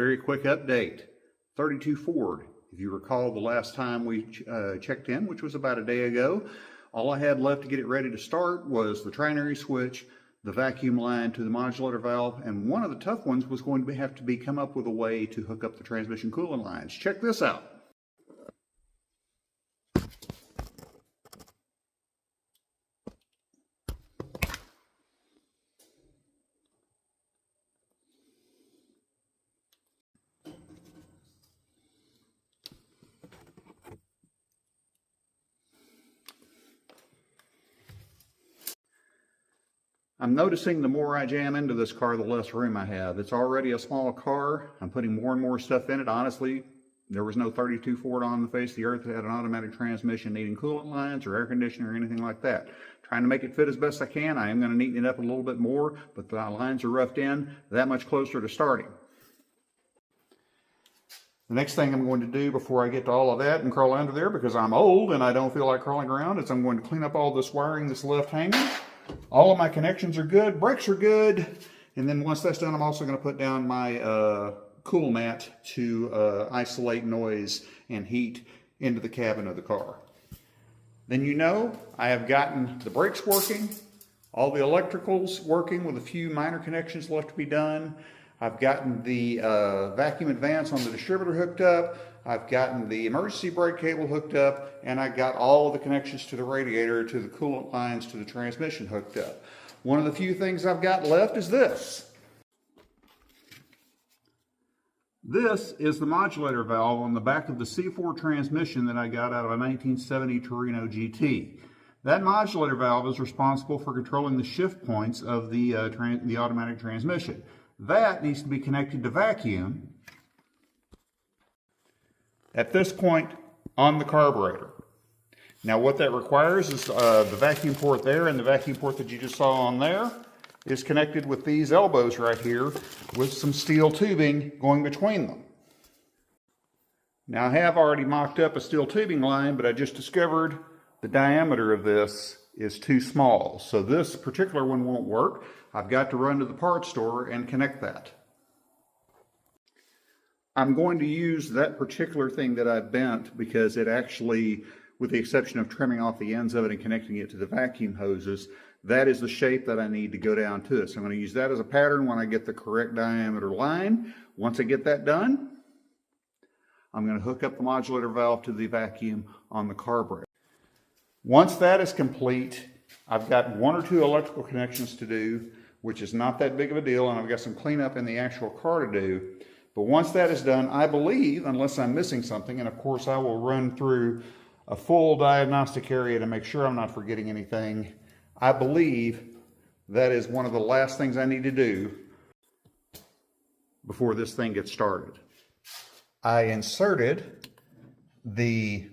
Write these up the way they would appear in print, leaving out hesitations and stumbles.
Very quick update. 32 Ford. If you recall the last time we checked in, which was about a day ago, all I had left to get it ready to start was the trinary switch, the vacuum line to the modulator valve, and one of the tough ones was going to have to be come up with a way to hook up the transmission coolant lines. Check this out. I'm noticing the more I jam into this car, the less room I have. It's already a small car. I'm putting more and more stuff in it. Honestly, there was no 32 Ford on the face of the earth that had an automatic transmission needing coolant lines or air conditioning or anything like that. Trying to make it fit as best I can. I am going to neaten it up a little bit more, but the lines are roughed in, that much closer to starting. The next thing I'm going to do before I get to all of that and crawl under there, because I'm old and I don't feel like crawling around, is I'm going to clean up all this wiring that's left hanging. All of my connections are good, brakes are good, and then once that's done, I'm also going to put down my cool mat to isolate noise and heat into the cabin of the car. Then I have gotten the brakes working, all the electricals working with a few minor connections left to be done. I've gotten the vacuum advance on the distributor hooked up. I've gotten the emergency brake cable hooked up, and I got all of the connections to the radiator, to the coolant lines, to the transmission hooked up. One of the few things I've got left is this. This is the modulator valve on the back of the C4 transmission that I got out of a 1970 Torino GT. That modulator valve is responsible for controlling the shift points of the automatic transmission. That needs to be connected to vacuum at this point on the carburetor. Now what that requires is the vacuum port there and the vacuum port that you just saw on there is connected with these elbows right here with some steel tubing going between them. Now I have already mocked up a steel tubing line, but I just discovered the diameter of this is too small. So this particular one won't work. I've got to run to the parts store and connect that. I'm going to use that particular thing that I bent because it actually, with the exception of trimming off the ends of it and connecting it to the vacuum hoses, that is the shape that I need to go down to it. So I'm going to use that as a pattern when I get the correct diameter line. Once I get that done, I'm going to hook up the modulator valve to the vacuum on the carburetor. Once that is complete, I've got one or two electrical connections to do, which is not that big of a deal, and I've got some cleanup in the actual car to do. But once that is done, I believe, unless I'm missing something, and of course I will run through a full diagnostic area to make sure I'm not forgetting anything, I believe that is one of the last things I need to do before this thing gets started. I inserted the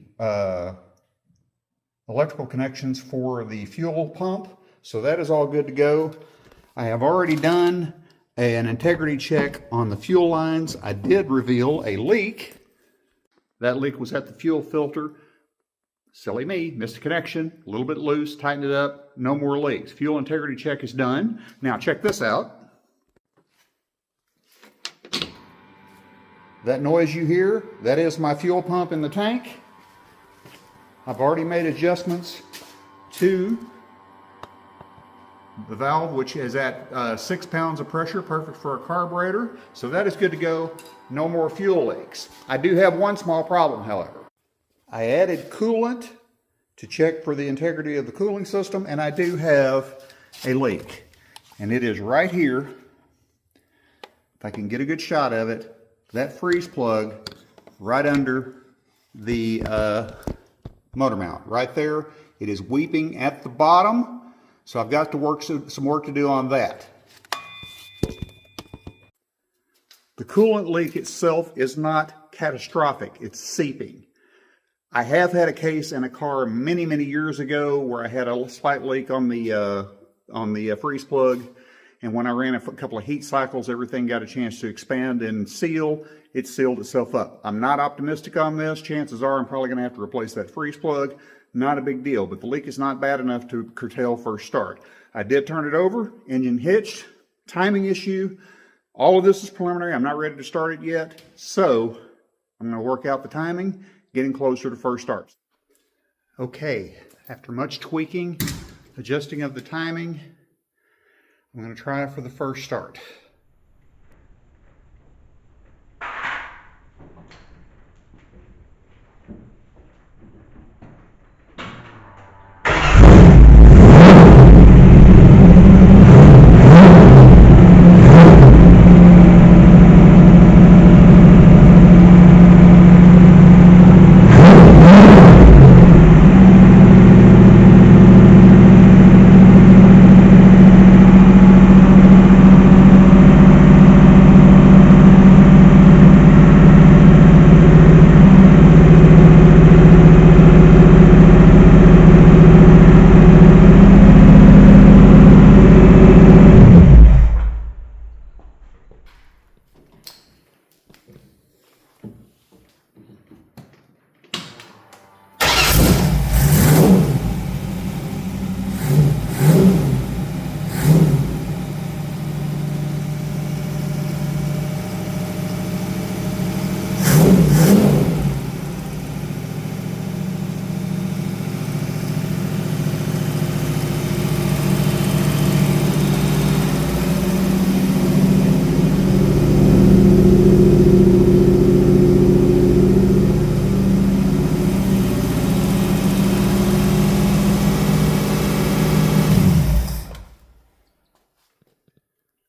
electrical connections for the fuel pump, so that is all good to go. I have already done an integrity check on the fuel lines. I did reveal a leak. That leak was at the fuel filter. Silly me, missed a connection, a little bit loose, tightened it up, no more leaks. Fuel integrity check is done. Now check this out. That noise you hear, that is my fuel pump in the tank. I've already made adjustments to the valve, which is at 6 pounds of pressure, perfect for a carburetor. So that is good to go. No more fuel leaks. I do have one small problem, however. I added coolant to check for the integrity of the cooling system, and I do have a leak. And it is right here. If I can get a good shot of it, that freeze plug right under the motor mount. Right there. It is weeping at the bottom. So I've got to some work to do on that. The coolant leak itself is not catastrophic. It's seeping. I have had a case in a car many, many years ago where I had a slight leak on the freeze plug. And when I ran a couple of heat cycles, everything got a chance to expand and seal. It sealed itself up. I'm not optimistic on this. Chances are I'm probably going to have to replace that freeze plug. Not a big deal, but the leak is not bad enough to curtail first start. I did turn it over, engine hitched, timing issue, All of this is preliminary. I'm not ready to start it yet. So I'm going to work out the timing, getting closer to first starts. Okay, after much tweaking, adjusting of the timing, I'm going to try for the first start.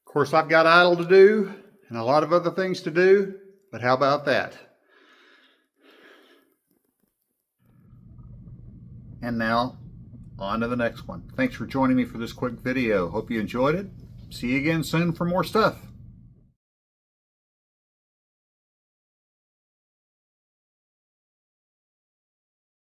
Of course, I've got idle to do and a lot of other things to do, but how about that? And now, on to the next one. Thanks for joining me for this quick video. Hope you enjoyed it. See you again soon for more stuff.